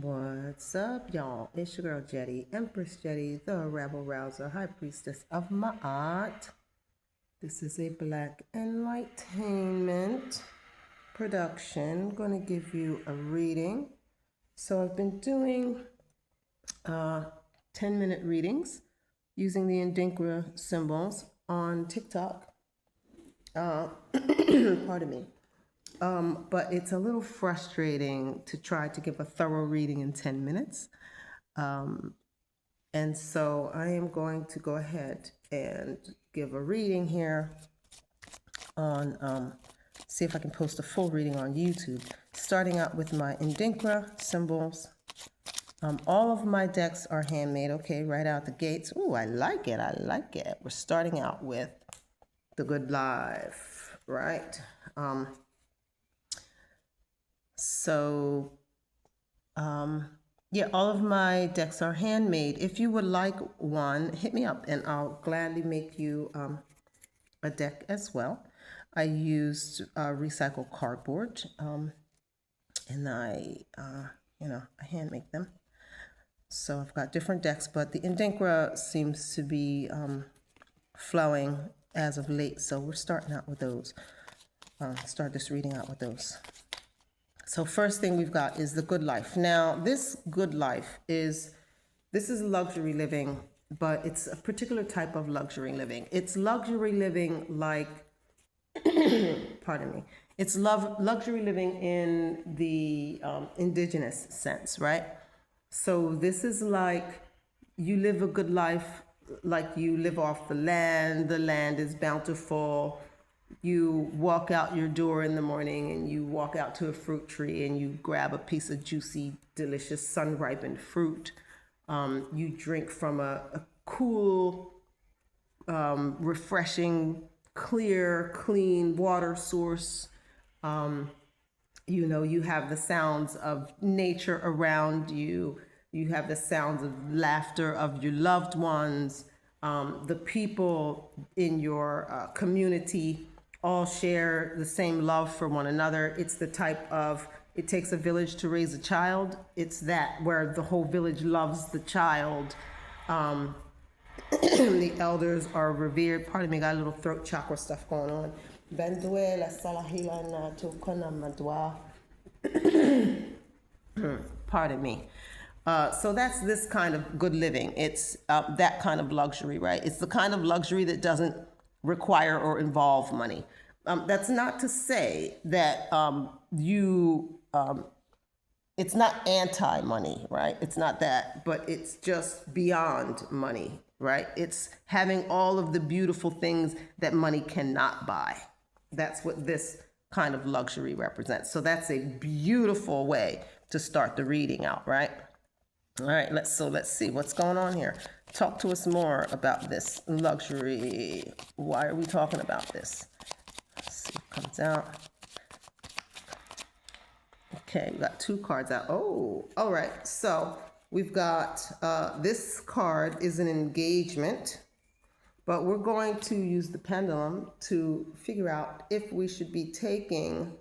What's up, y'all? It's your girl Jetty, Empress Jetty, the Rebel Rouser, High Priestess of Ma'at. This is a Black Enlightenment production. I'm going to give you a reading. So I've been doing 10-minute readings using the Indinkra symbols on TikTok. Pardon me. But it's a little frustrating to try to give a thorough reading in 10 minutes. And so I am going to go ahead and give a reading here on, see if I can post a full reading on YouTube. Starting out with my Indinkra symbols. All of my decks are handmade, okay, right out the gates. Ooh, I like it, I like it. We're starting out with the good life, right? Yeah, all of my decks are handmade. If you would like one, hit me up and I'll gladly make you a deck as well. I used recycled cardboard and I hand make them. So I've got different decks, but the Indinkra seems to be flowing as of late. So we're starting out with those. Start this reading out with those. So first thing we've got is the good life. Now, this good life this is luxury living, but it's a particular type of luxury living. It's luxury living like, pardon me, it's luxury living in the indigenous sense, right? So this is like you live a good life, like you live off the land is bountiful. You walk out your door in the morning and you walk out to a fruit tree and you grab a piece of juicy, delicious, sun-ripened fruit. You drink from a cool, refreshing, clear, clean water source. You have the sounds of nature around you. You have the sounds of laughter of your loved ones. The people in your community all share the same love for one another. It's the type of, it takes a village to raise a child. It's that where the whole village loves the child. The elders are revered. Pardon me, got a little throat chakra stuff going on. Pardon me. So that's this kind of good living. It's that kind of luxury, right? It's the kind of luxury that doesn't require or involve money. That's not to say that it's not anti-money, right? It's not that, but it's just beyond money, right? It's having all of the beautiful things that money cannot buy. That's what this kind of luxury represents. So that's a beautiful way to start the reading out, right? All right, let's see what's going on here. Talk to us more about this luxury. Why are we talking about this? Let's see what comes out. Okay, we got two cards out. Oh, all right. So we've got this card is an engagement, but we're going to use the pendulum to figure out if we should be taking,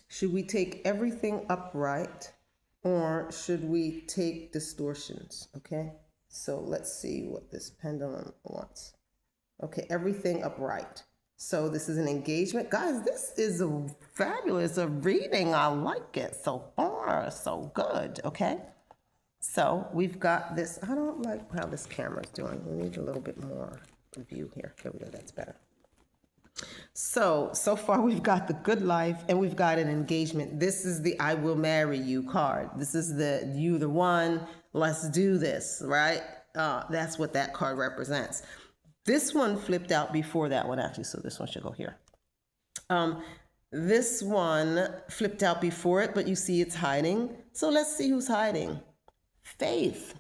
should we take everything upright? Or should we take distortions, okay? So let's see what this pendulum wants. Okay, everything upright. So this is an engagement. Guys, this is a fabulous reading. I like it so far, so good, okay? So we've got this. I don't like how this camera's doing. We need a little bit more view here. There we go, that's better. So far we've got the good life and we've got an engagement. This is the I will marry you card. This is the you the one, let's do this, right? That's what that card represents. This one flipped out before that one actually, so this one should go here. This one flipped out before it, but you see it's hiding. So let's see who's hiding. Faith.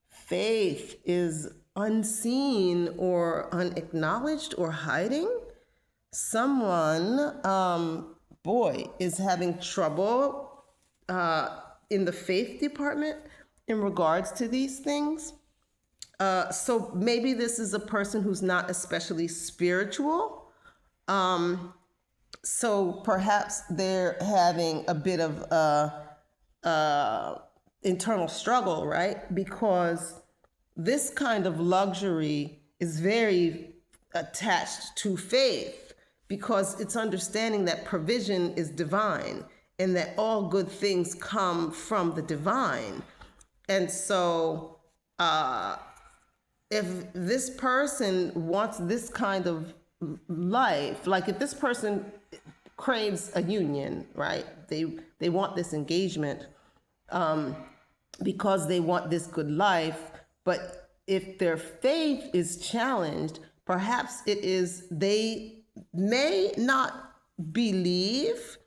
Faith is unseen or unacknowledged or hiding. Someone, is having trouble in the faith department in regards to these things. So maybe this is a person who's not especially spiritual. So perhaps they're having a bit of internal struggle, right? Because this kind of luxury is very attached to faith, because it's understanding that provision is divine and that all good things come from the divine. And so if this person wants this kind of life, like if this person craves a union, right? They want this engagement because they want this good life. But if their faith is challenged, perhaps it is they may not believe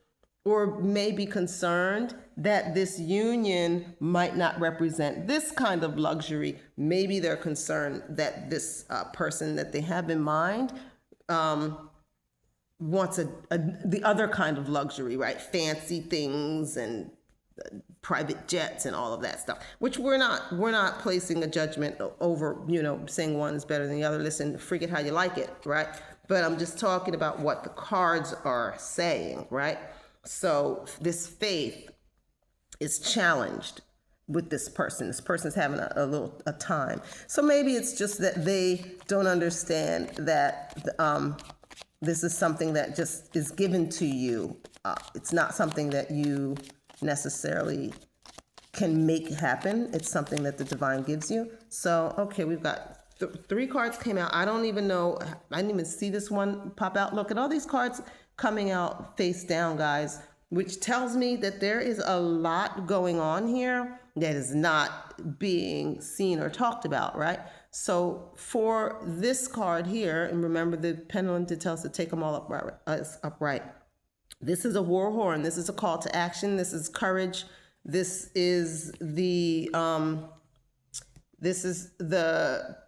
or may be concerned that this union might not represent this kind of luxury. Maybe they're concerned that this person that they have in mind wants the other kind of luxury, right? Fancy things and private jets and all of that stuff, which we're not placing a judgment over, saying one is better than the other. Listen, freak it how you like it, right? But I'm just talking about what the cards are saying, right? So this faith is challenged with this person. This person's having a time. So maybe it's just that they don't understand that this is something that just is given to you. It's not something that you necessarily can make happen. It's something that the divine gives you. So, okay, we've got three cards came out. I don't even know. I didn't even see this one pop out. Look at all these cards coming out face down, guys, which tells me that there is a lot going on here that is not being seen or talked about, right? So for this card here, and remember the pendulum to tell us to take them all upright. This is a war horn. This is a call to action. This is courage. This is the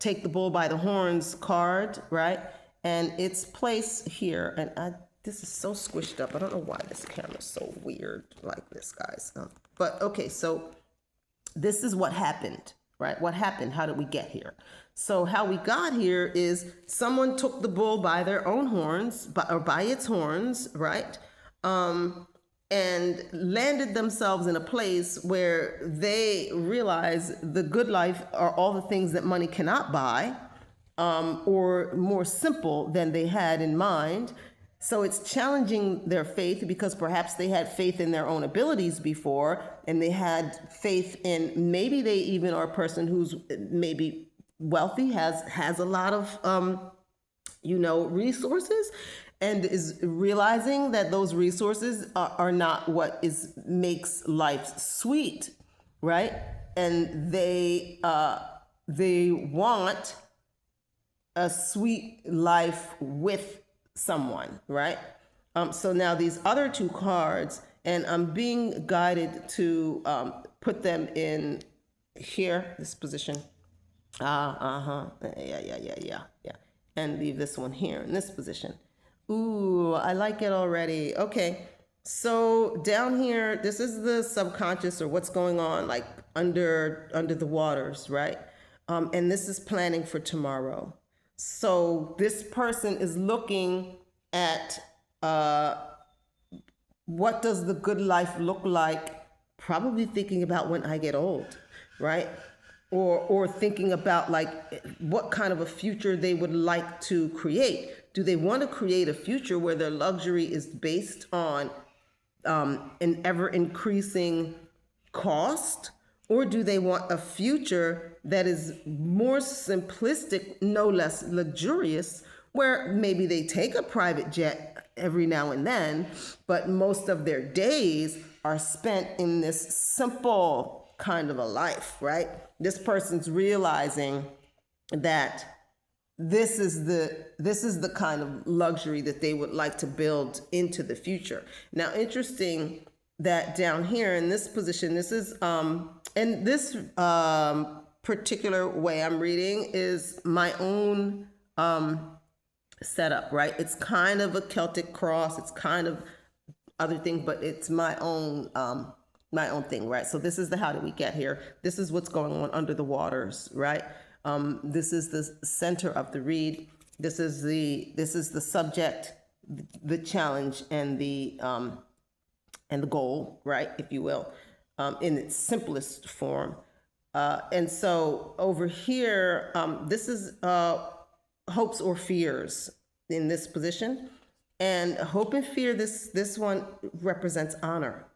take the bull by the horns card, right? And it's placed here. And this is so squished up. I don't know why this camera is so weird like this, guys. But okay, so this is what happened, right? What happened? How did we get here? So how we got here is someone took the bull by their own horns, or by its horns, right? And landed themselves in a place where they realize the good life are all the things that money cannot buy, or more simple than they had in mind. So it's challenging their faith, because perhaps they had faith in their own abilities before, and they had faith in, maybe they even are a person who's maybe wealthy, has a lot of resources, and is realizing that those resources are not what makes life sweet, right? And they want a sweet life with someone, right? So now these other two cards, and I'm being guided to put them in here, this position. Yeah. And leave this one here in this position. Ooh, I like it already. Okay, so down here, this is the subconscious, or what's going on, like under the waters, right? And this is planning for tomorrow. So this person is looking at what does the good life look like, probably thinking about when I get old, right? Or thinking about like what kind of a future they would like to create. Do they want to create a future where their luxury is based on an ever increasing cost? Or do they want a future that is more simplistic, no less luxurious, where maybe they take a private jet every now and then, but most of their days are spent in this simple kind of a life, right? This person's realizing that this is the kind of luxury that they would like to build into the future. Now, interesting that down here in this position, this is and this particular way I'm reading is my own setup, right? It's kind of a Celtic cross. It's kind of other thing, but it's my own thing, right? So this is the how did we get here? This is what's going on under the waters, right? This is the center of the read. This is the subject, the challenge, and the goal, right, if you will. in its simplest form. And so over here, this is hopes or fears in this position. And hope and fear, this one represents honor.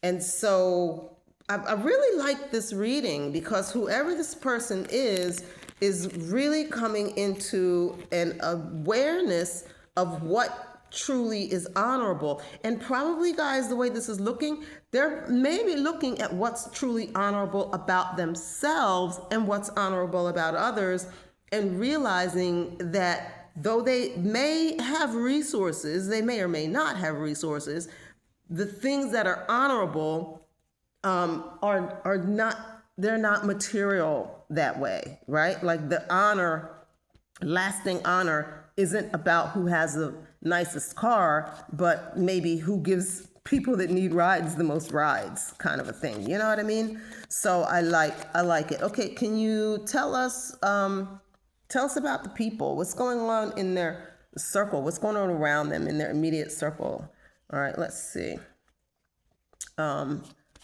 And so I really like this reading because whoever this person is really coming into an awareness of what truly is honorable. And probably, guys, the way this is looking, they're maybe looking at what's truly honorable about themselves and what's honorable about others, and realizing that though they may have resources, they may or may not have resources, the things that are honorable are not, they're not material that way, right? Like the honor, lasting honor isn't about who has the nicest car, but maybe who gives people that need rides the most rides, kind of a thing. You know what I mean? So I like it. Okay, can you tell us about the people? What's going on in their circle? What's going on around them in their immediate circle? All right, let's see.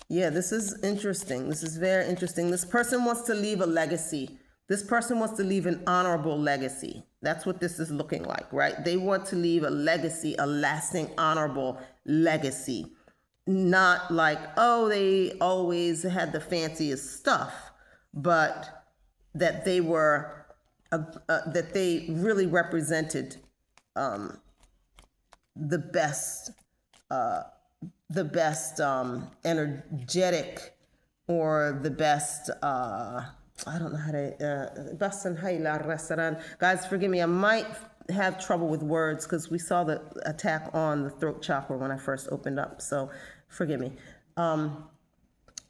Yeah, this is interesting. This is very interesting. This person wants to leave a legacy. This person wants to leave an honorable legacy. That's what this is looking like, right? They want to leave a legacy, a lasting, honorable legacy. Not like, oh, they always had the fanciest stuff, but that they were, that they really represented the best energetic, or the best, I don't know how to, guys, forgive me, I might have trouble with words because we saw the attack on the throat chakra when I first opened up, so forgive me.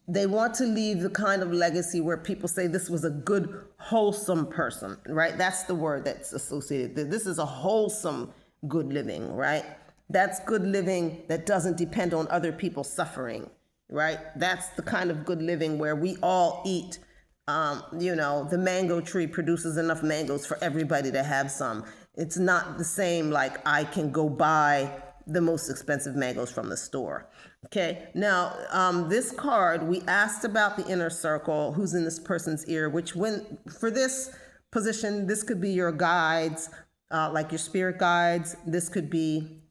They want to leave the kind of legacy where people say this was a good, wholesome person, right? That's the word that's associated. This is a wholesome, good living, right? That's good living that doesn't depend on other people's suffering, right? That's the kind of good living where we all eat. The mango tree produces enough mangoes for everybody to have some. It's not the same like I can go buy the most expensive mangoes from the store. Okay, now this card, we asked about the inner circle, who's in this person's ear, which for this position, this could be your guides, like your spirit guides. This could be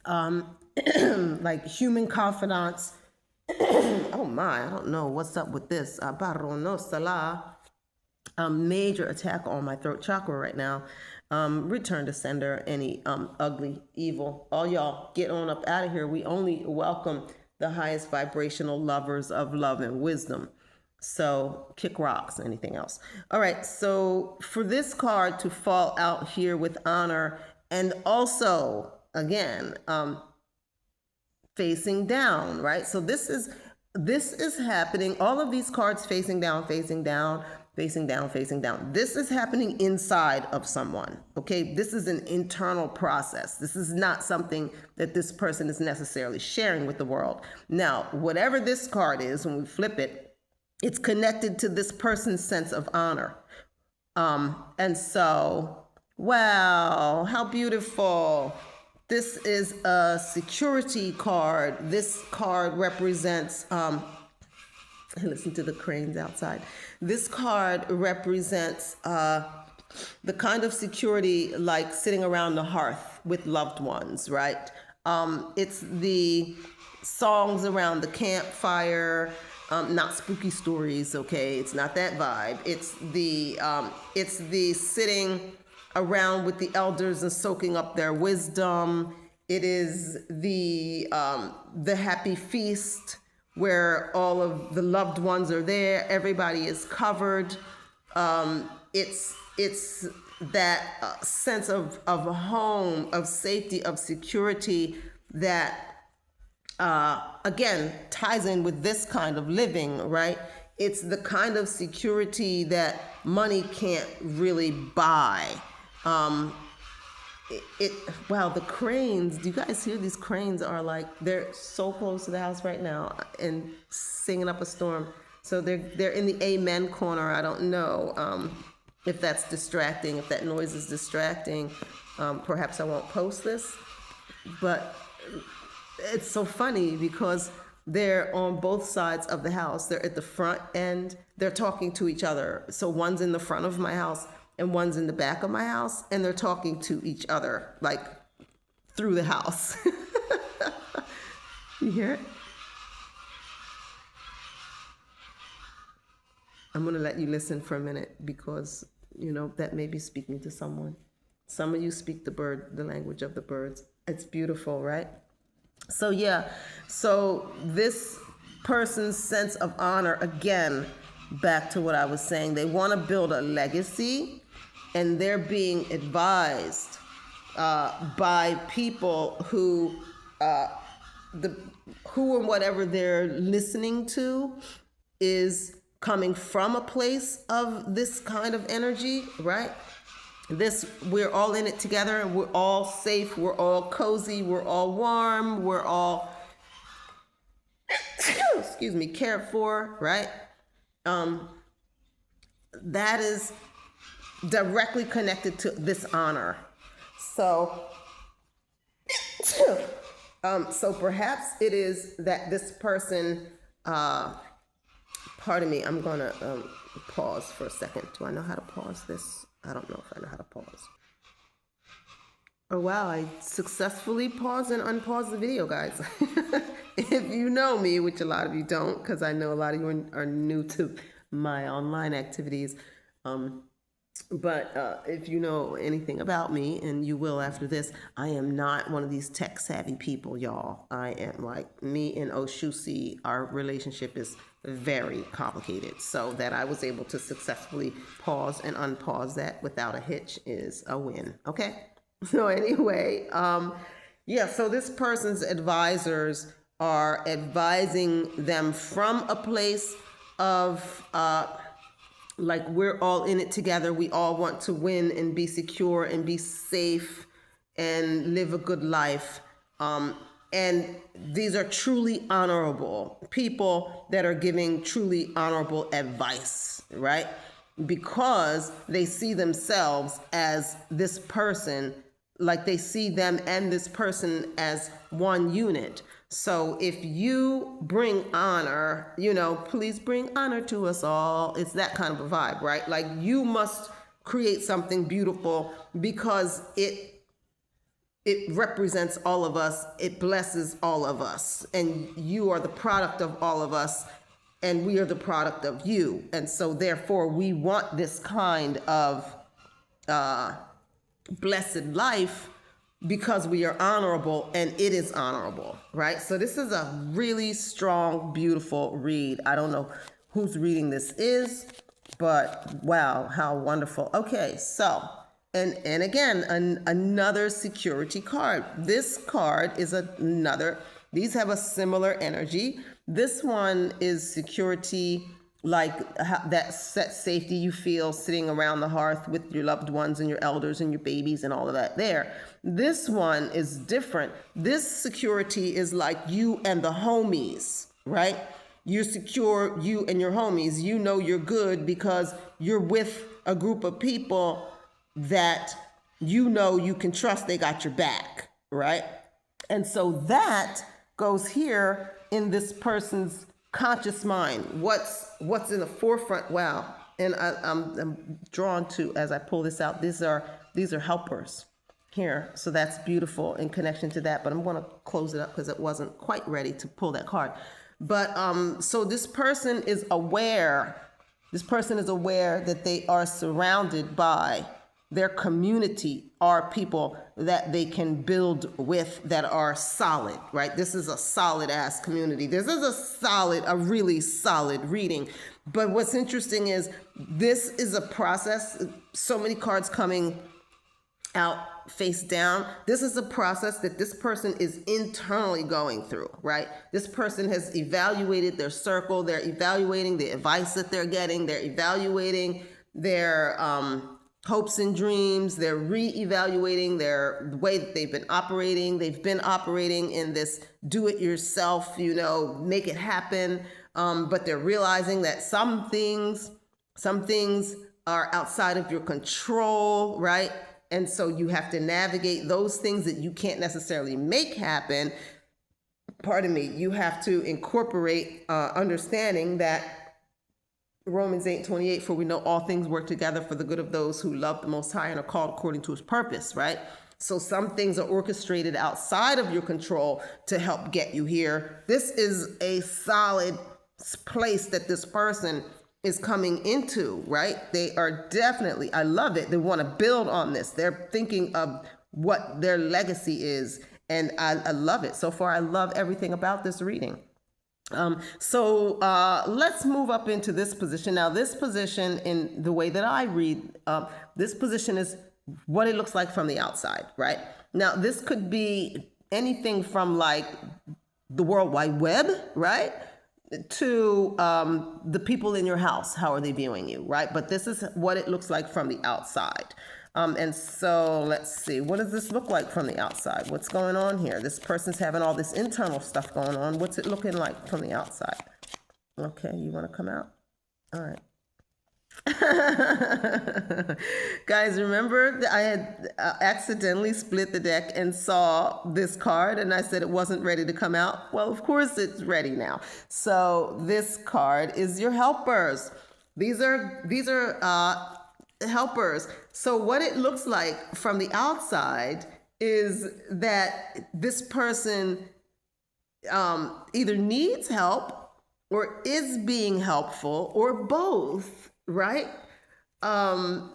like human confidants. Oh my, I don't know what's up with this. Major attack on my throat chakra right now. Return to sender, any ugly, evil. All y'all get on up out of here. We only welcome the highest vibrational lovers of love and wisdom. So kick rocks, anything else. All right, so for this card to fall out here with honor, and also, again, facing down, right? So this is happening. All of these cards facing down, facing down, facing down, facing down. This is happening inside of someone, okay? This is an internal process. This is not something that this person is necessarily sharing with the world. Now, whatever this card is, when we flip it, it's connected to this person's sense of honor. And so, wow, how beautiful. This is a security card. This card represents, listen to the cranes outside. This card represents the kind of security like sitting around the hearth with loved ones, right? It's the songs around the campfire, not spooky stories, okay? It's not that vibe. It's the sitting around with the elders and soaking up their wisdom. It is the happy feast where all of the loved ones are there. Everybody is covered. It's that sense of home, of safety, of security that, again, ties in with this kind of living, right? It's the kind of security that money can't really buy. Wow, the cranes, do you guys hear? These cranes are like, they're so close to the house right now and singing up a storm. So they're in the amen corner. I don't know if that's distracting, if that noise is distracting. Perhaps I won't post this, but it's so funny because They're on both sides of the house. They're at the front and they're talking to each other. So one's in the front of my house and one's in the back of my house, and they're talking to each other, like through the house. You hear it? I'm going to let you listen for a minute because, that may be speaking to someone. Some of you speak the language of the birds. It's beautiful, right? So yeah, so this person's sense of honor, again, back to what I was saying, they want to build a legacy, and they're being advised by people who and whatever they're listening to is coming from a place of this kind of energy, right? We're all in it together, and we're all safe, we're all cozy, we're all warm, we're all excuse me, cared for, right? That is directly connected to this honor. So so perhaps it is that this person, pardon me, I'm gonna pause for a second. Do I know how to pause this? I don't know if I know how to pause. Oh wow, I successfully paused and unpaused the video, guys. If you know me, which a lot of you don't, because I know a lot of you are new to my online activities. But if you know anything about me, and you will after this, I am not one of these tech savvy people, y'all. I am like me and Oshusi. Our relationship is very complicated. So that I was able to successfully pause and unpause that without a hitch is a win. Okay. So anyway, yeah. So this person's advisors are advising them from a place of like we're all in it together. We all want to win and be secure and be safe and live a good life. And these are truly honorable people that are giving truly honorable advice, right? Because they see themselves as this person, like they see them and this person as one unit. So if you bring honor, please bring honor to us all. It's that kind of a vibe, right? Like you must create something beautiful because it represents all of us. It blesses all of us. And you are the product of all of us. And we are the product of you. And so therefore we want this kind of blessed life because we are honorable, and it is honorable, right? So this is a really strong, beautiful read. I don't know whose reading this is, but wow, how wonderful. Okay, so, and again, another security card. This card is another, these have a similar energy. This one is security, like that set safety you feel sitting around the hearth with your loved ones and your elders and your babies and all of that there. This one is different. This security is like you and the homies, right? You're secure, you and your homies. You know you're good because you're with a group of people that you know you can trust they got your back, right? And so that goes here in this person's conscious mind. What's in the forefront? Wow. And I'm drawn to, as I pull this out, these are helpers here. So that's beautiful in connection to that, but I'm going to close it up because it wasn't quite ready to pull that card. But so this person is aware that they are surrounded by, their community are people that they can build with that are solid, right? This is a solid ass community. This is a really solid reading. But what's interesting is this is a process. So many cards coming out face down. This is a process that this person is internally going through, right? This person has evaluated their circle. They're evaluating the advice that they're getting. They're evaluating their hopes and dreams. They're re-evaluating the way that they've been operating. They've been operating in this do-it-yourself, make it happen. But they're realizing that some things are outside of your control, right? And so you have to navigate those things that you can't necessarily make happen. pardon me, you have to incorporate understanding that Romans 8:28, for we know all things work together for the good of those who love the Most High and are called according to his purpose, right? So some things are orchestrated outside of your control to help get you here. This is a solid place that this person is coming into, right? They are definitely, I love it. They want to build on this. They're thinking of what their legacy is. And I love it. So far, I love everything about this reading. Let's move up into this position. Now, this position, in the way that I read, this position is what it looks like from the outside, right? Now, this could be anything from like the World Wide Web, right? To the people in your house. How are they viewing you, right? But this is what it looks like from the outside. And so let's see, what does this look like from the outside? What's going on here? This person's having all this internal stuff going on. What's it looking like from the outside? Okay, you want to come out? All right. Guys, remember that I had accidentally split the deck and saw this card and I said it wasn't ready to come out. Well, of course it's ready now. So this card is your helpers. These are helpers. So what it looks like from the outside is that this person either needs help or is being helpful or both, right? And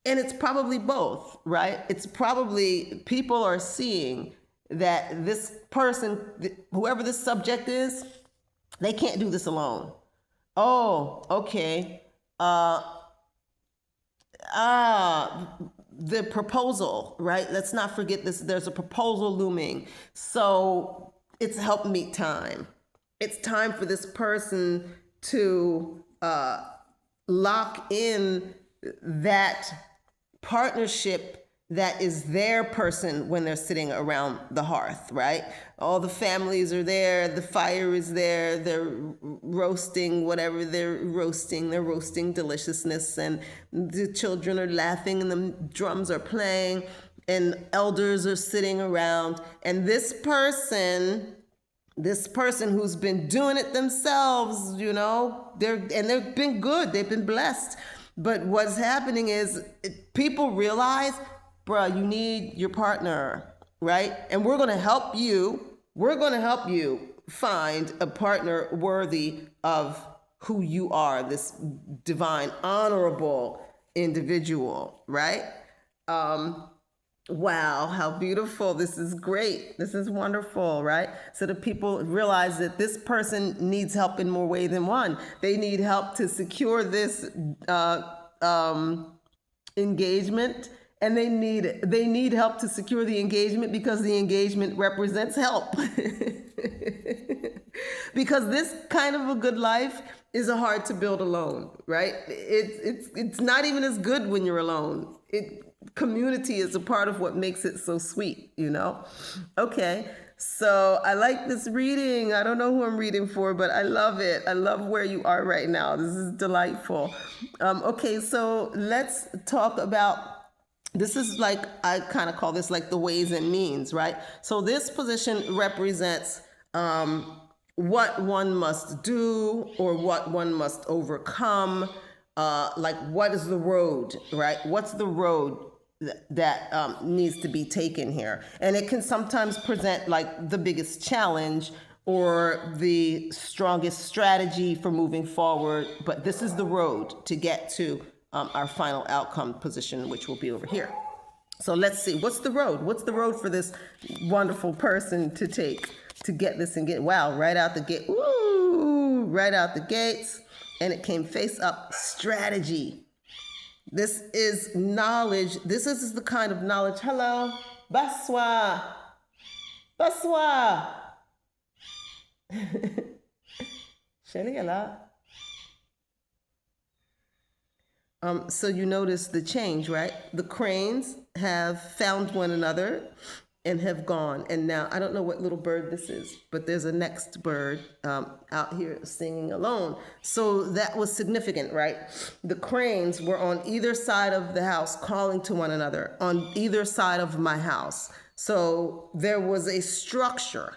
it's probably both, right? It's probably people are seeing that this person, whoever this subject is, they can't do this alone. Oh, okay. The proposal, right? Let's not forget this. There's a proposal looming. So it's helpmeet time. It's time for this person to lock in that partnership that is their person when they're sitting around the hearth, right? All the families are there, the fire is there, they're roasting whatever they're roasting deliciousness, and the children are laughing and the drums are playing and elders are sitting around, and this person who's been doing it themselves, you know, they've been good, they've been blessed. But what's happening is people realize, bruh, you need your partner, right? And we're going to help you. We're going to help you find a partner worthy of who you are, this divine, honorable individual, right? Wow, how beautiful. This is great. This is wonderful, right? So the people realize that this person needs help in more ways than one. They need help to secure this engagement, and they need help to secure the engagement because the engagement represents help. Because this kind of a good life is hard to build alone, right? It's not even as good when you're alone. Community is a part of what makes it so sweet, you know? Okay, so I like this reading. I don't know who I'm reading for, but I love it. I love where you are right now. This is delightful. Okay, so let's talk about, this is like, I kind of call this like the ways and means, right? So this position represents what one must do or what one must overcome. Like, what is the road, right? What's the road that needs to be taken here? And it can sometimes present like the biggest challenge or the strongest strategy for moving forward. But this is the road to get to our final outcome position, which will be over here. So let's see, what's the road? What's the road for this wonderful person to take to get this and get, wow, right out the gate. Woo, right out the gates. And it came face up, strategy. This is knowledge. This is the kind of knowledge. Hello. Bonsoir. Bonsoir. Shelly, hello. So you notice the change, right? The cranes have found one another and have gone. And now, I don't know what little bird this is, but there's a next bird out here singing alone. So that was significant, right? The cranes were on either side of the house calling to one another, on either side of my house. So there was a structure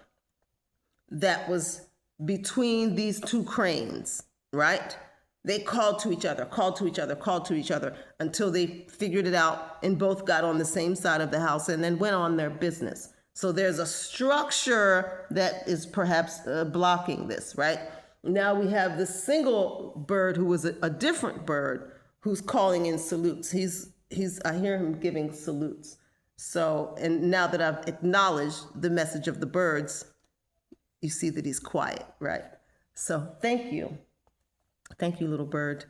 that was between these two cranes, right? They called to each other, called to each other, called to each other until they figured it out and both got on the same side of the house and then went on their business. So there's a structure that is perhaps blocking this, right? Now we have the single bird who was a different bird who's calling in salutes. I hear him giving salutes. So, and now that I've acknowledged the message of the birds, you see that he's quiet, right? So thank you. Thank you, little bird.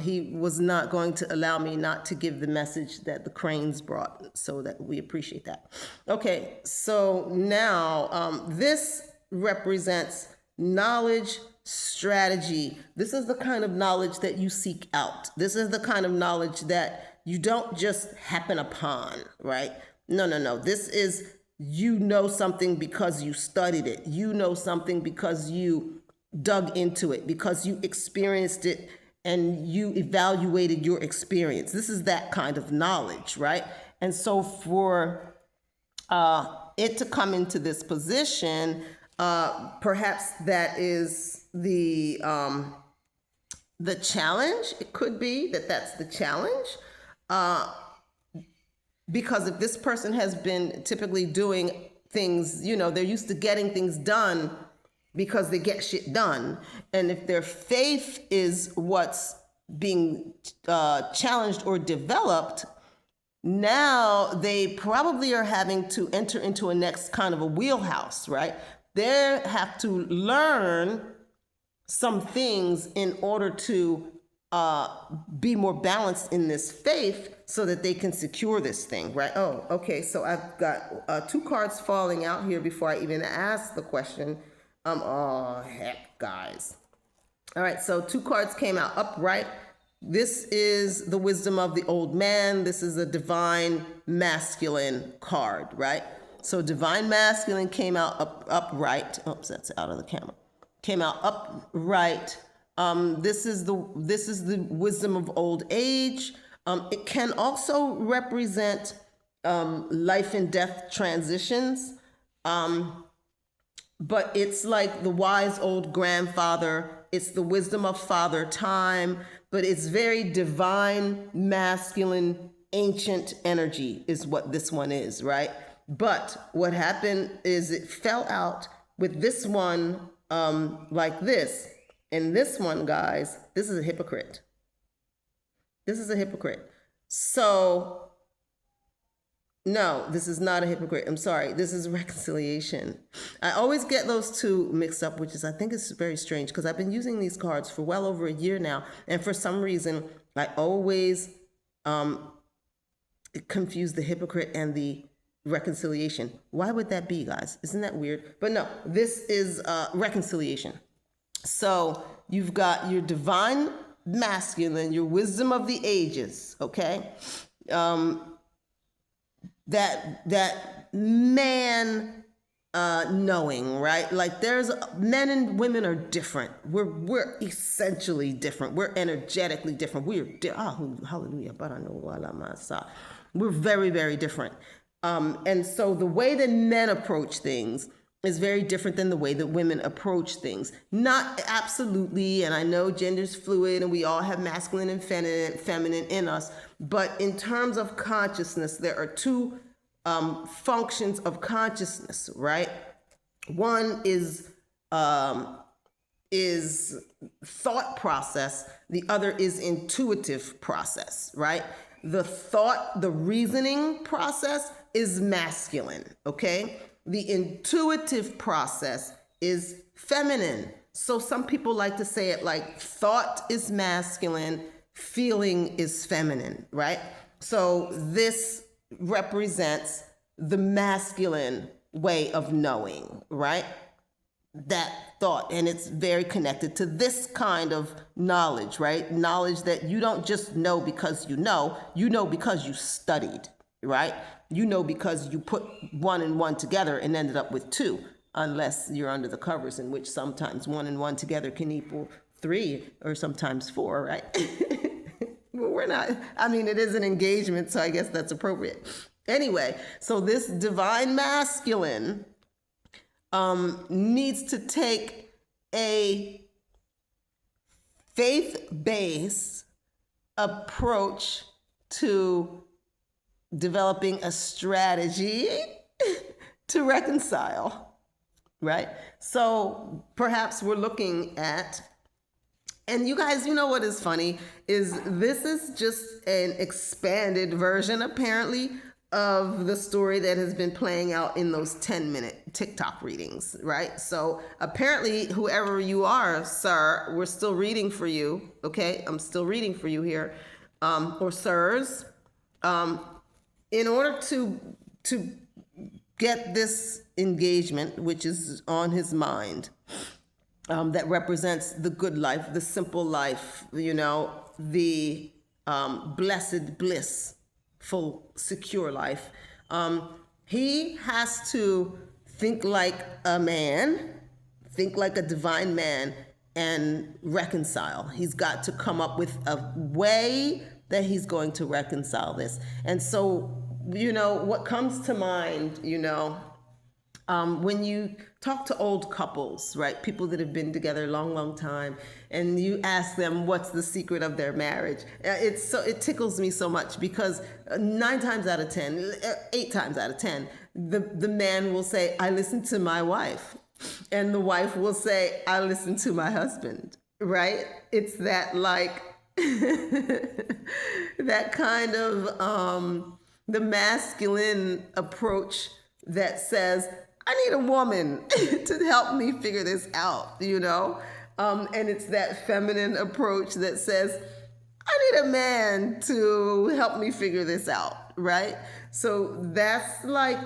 He was not going to allow me not to give the message that the cranes brought, so that we appreciate that. Okay, so now this represents knowledge, strategy. This is the kind of knowledge that you seek out. This is the kind of knowledge that you don't just happen upon, right? No. This is, you know something because you studied it. You know something because you dug into it, because you experienced it and you evaluated your experience. This is that kind of knowledge, right? And so for it to come into this position, perhaps that is the challenge. It could be that that's the challenge. Because if this person has been typically doing things, they're used to getting things done because they get shit done. And if their faith is what's being challenged or developed, now they probably are having to enter into a next kind of a wheelhouse, right? They have to learn some things in order to be more balanced in this faith so that they can secure this thing, right? Oh, okay, so I've got 2 cards falling out here before I even ask the question. Oh, heck, guys. All right, so 2 cards came out upright. This is the wisdom of the old man. This is a divine masculine card, right? So divine masculine came out upright. Oops, that's out of the camera. Came out upright. This is the wisdom of old age. It can also represent life and death transitions. But it's like the wise old grandfather. It's the wisdom of father time, but it's very divine, masculine, ancient energy is what this one is, right? But what happened is it fell out with this one like this. And this one, guys, this is a hypocrite. This is a hypocrite. So no, this is not a hypocrite. I'm sorry. This is reconciliation. I always get those two mixed up, which is, I think it's very strange because I've been using these cards for well over a year now. And for some reason, I always confuse the hypocrite and the reconciliation. Why would that be, guys? Isn't that weird? But no, this is reconciliation. So you've got your divine masculine, your wisdom of the ages, okay? That man knowing, right? Like there's men and women are different. We're essentially different. We're energetically different. Hallelujah. We're very, very different. And so the way that men approach things is very different than the way that women approach things. Not absolutely, and I know gender's fluid and we all have masculine and feminine in us, but in terms of consciousness, there are 2 functions of consciousness, right? One is thought process, the other is intuitive process, right? The reasoning process is masculine, okay? The intuitive process is feminine. So some people like to say it like thought is masculine, feeling is feminine, right? So this represents the masculine way of knowing, right? That thought, and it's very connected to this kind of knowledge, right? Knowledge that you don't just know because you know because you studied, right? You know because you put 1 and 1 together and ended up with 2, unless you're under the covers, in which sometimes 1 and 1 together can equal 3 or sometimes 4, right? Well, we're not, I mean, it is an engagement, so I guess that's appropriate. Anyway, so this divine masculine needs to take a faith-based approach to developing a strategy to reconcile, right? So perhaps we're looking at, and you guys, you know what is funny is this is just an expanded version, apparently, of the story that has been playing out in those 10-minute TikTok readings, right? So apparently, whoever you are, sir, we're still reading for you, okay? I'm still reading for you here, or sirs. In order to get this engagement, which is on his mind, that represents the good life, the simple life, you know, the blessed, blissful, secure life. He has to think like a man, think like a divine man, and reconcile. He's got to come up with a way that he's going to reconcile this. And so, you know, what comes to mind, you know, when you talk to old couples, right, people that have been together a long, long time, and you ask them what's the secret of their marriage, it tickles me so much because 9 times out of 10, 8 times out of 10, the man will say, I listen to my wife, and the wife will say, I listen to my husband, right? It's that like that kind of the masculine approach that says, I need a woman to help me figure this out, you know? And it's that feminine approach that says, I need a man to help me figure this out, right? So that's like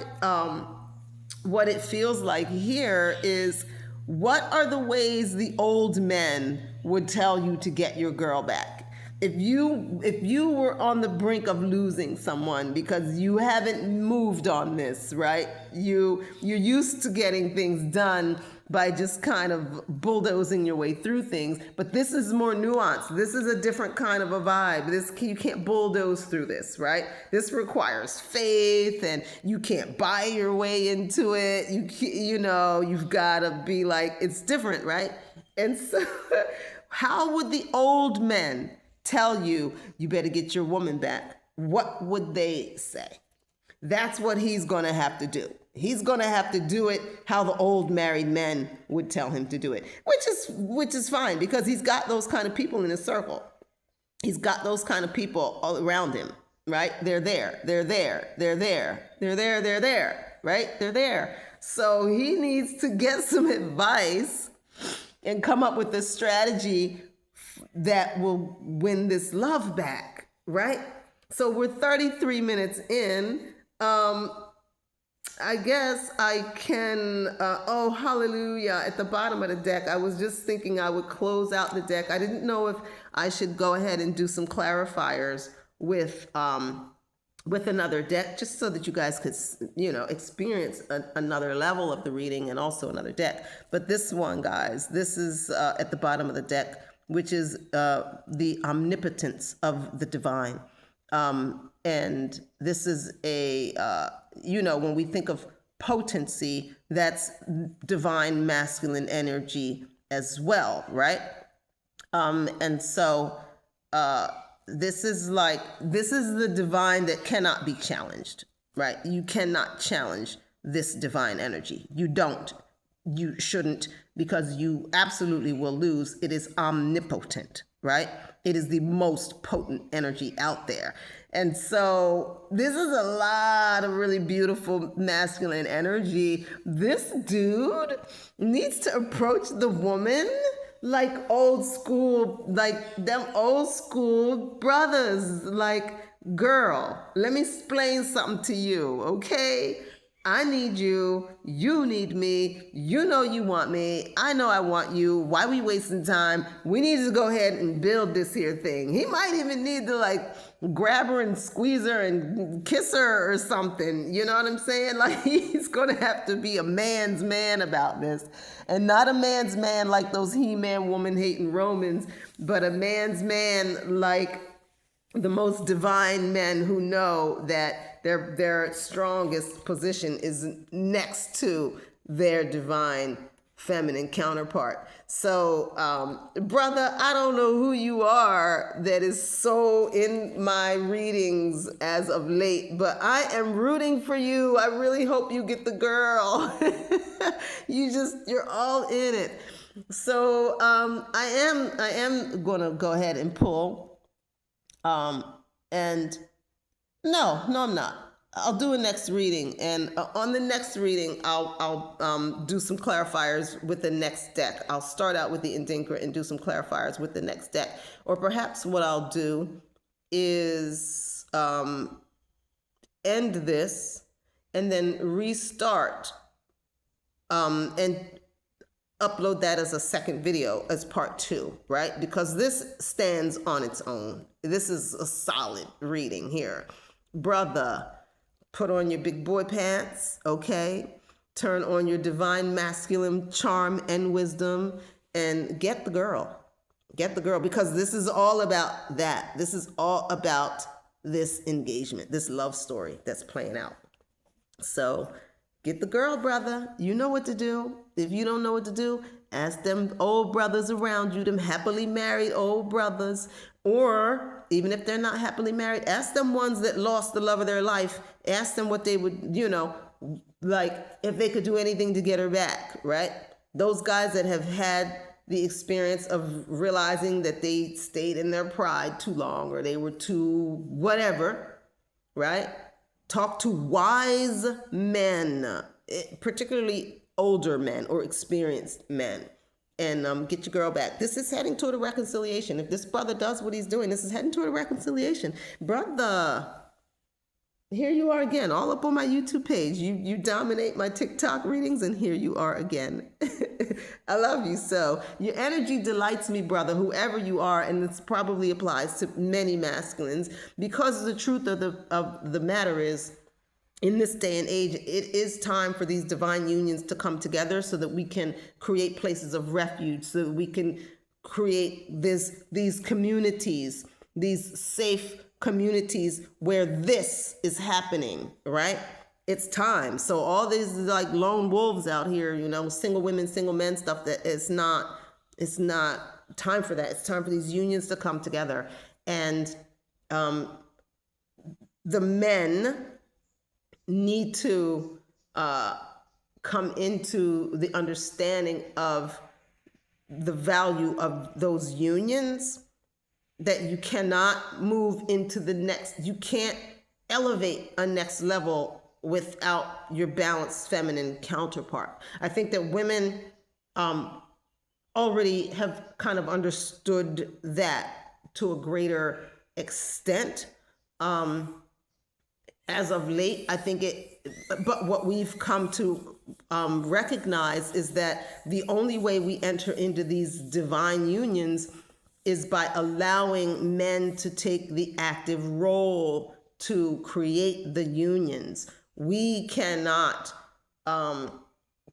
what it feels like here is, what are the ways the old men would tell you to get your girl back? If you were on the brink of losing someone because you haven't moved on this, right? You're used to getting things done by just kind of bulldozing your way through things, but this is more nuanced. This is a different kind of a vibe. You can't bulldoze through this, right? This requires faith, and you can't buy your way into it. You've got to be like, it's different, right? And so, how would the old men tell you, you better get your woman back? What would they say? That's what he's going to have to do. He's going to have to do it how the old married men would tell him to do it, which is fine, because he's got those kind of people in his circle. He's got those kind of people all around him, right? They're there, right? They're there. So he needs to get some advice and come up with a strategy that will win this love back, right? So we're 33 minutes in. I guess I can, oh, hallelujah, at the bottom of the deck. I was just thinking I would close out the deck. I didn't know if I should go ahead and do some clarifiers with another deck, just so that you guys could, experience another level of the reading and also another deck. But this one, guys, this is at the bottom of the deck, which is the omnipotence of the divine. And this is when we think of potency, that's divine masculine energy as well, right? And so this is the divine that cannot be challenged, right? You cannot challenge this divine energy. You shouldn't, because you absolutely will lose. It is omnipotent, right? It is the most potent energy out there. And so this is a lot of really beautiful masculine energy. This dude needs to approach the woman like old school, like them old school brothers, like, girl, let me explain something to you, okay? I need you, you need me, you know you want me, I know I want you, why we wasting time? We need to go ahead and build this here thing. He might even need to grab her and squeeze her and kiss her or something, you know what I'm saying? Like, he's gonna have to be a man's man about this, and not a man's man like those He-Man woman hating Romans, but a man's man like the most divine men who know that their strongest position is next to their divine feminine counterpart. So, brother, I don't know who you are that is so in my readings as of late, but I am rooting for you. I really hope you get the girl. You're all in it. So, I am gonna go ahead and pull. And no, I'm not. I'll do a next reading, and on the next reading, I'll do some clarifiers with the next deck. I'll start out with the Indinkra and do some clarifiers with the next deck, or perhaps what I'll do is end this and then restart and upload that as a second video as part 2, right? Because this stands on its own. This is a solid reading here. Brother, put on your big boy pants, okay? Turn on your divine masculine charm and wisdom and get the girl. Get the girl, because this is all about that. This is all about this engagement, this love story that's playing out. So get the girl, brother. You know what to do. If you don't know what to do, ask them old brothers around you, them happily married old brothers. Or even if they're not happily married, ask them ones that lost the love of their life. Ask them what they would, like if they could do anything to get her back, right? Those guys that have had the experience of realizing that they stayed in their pride too long, or they were too whatever, right? Talk to wise men, particularly older men or experienced men, and get your girl back. This is heading toward a reconciliation. If this brother does what he's doing, this is heading toward a reconciliation. Brother, here you are again, all up on my YouTube page. You dominate my TikTok readings, and here you are again. I love you so. Your energy delights me, brother, whoever you are, and this probably applies to many masculines, because the truth of the matter is, in this day and age, it is time for these divine unions to come together so that we can create places of refuge, so that we can create these communities, these safe communities where this is happening, right? It's time. So all these like lone wolves out here, single women, single men stuff, that it's not time for that. It's time for these unions to come together. And the men need to come into the understanding of the value of those unions, that you cannot move into the next, you can't elevate a next level without your balanced feminine counterpart. I think that women already have kind of understood that to a greater extent. As of late, I think but what we've come to recognize is that the only way we enter into these divine unions is by allowing men to take the active role to create the unions. We cannot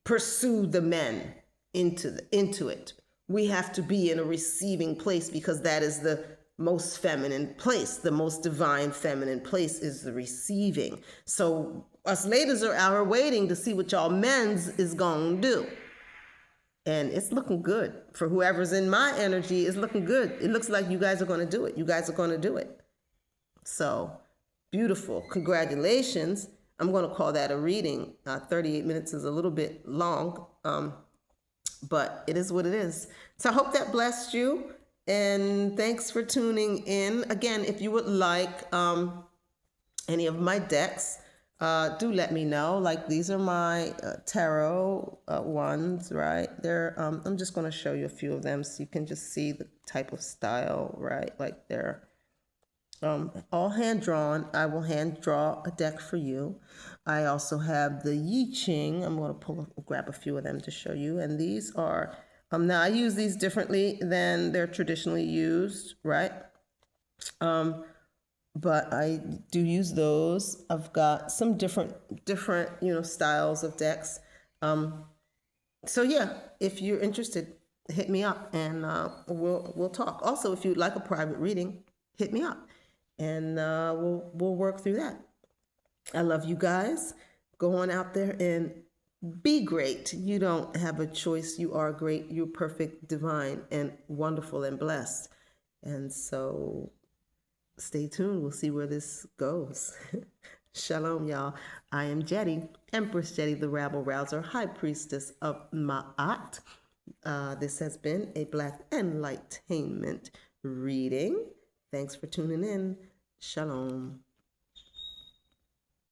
pursue the men into it. We have to be in a receiving place, because that is the most feminine place. The most divine feminine place is the receiving. So us ladies are out here waiting to see what y'all men's is gonna do. And it's looking good. For whoever's in my energy, it's looking good. It looks like you guys are going to do it. You guys are going to do it. So beautiful. Congratulations. I'm going to call that a reading. 38 minutes is a little bit long, but it is what it is. So I hope that blessed you. And thanks for tuning in. Again, if you would like any of my decks, do let me know. Like, these are my tarot ones, right? I'm just going to show you a few of them so you can just see the type of style, right? Like, they're all hand drawn. I will hand draw a deck for you. I also have the Yi Ching. I'm going to grab a few of them to show you. And these are, now I use these differently than they're traditionally used, right? But I do use those. I've got some different, styles of decks. So yeah, if you're interested, hit me up and we'll talk. Also, if you'd like a private reading, hit me up. and we'll work through that. I love you guys. Go on out there and be great. You don't have a choice. You are great. You're perfect, divine, and wonderful and blessed. And so stay tuned. We'll see where this goes. Shalom, y'all. I am Jetty, Empress Jetty, the Rabble Rouser, High Priestess of Ma'at. This has been a Black Enlightenment reading. Thanks for tuning in. Shalom.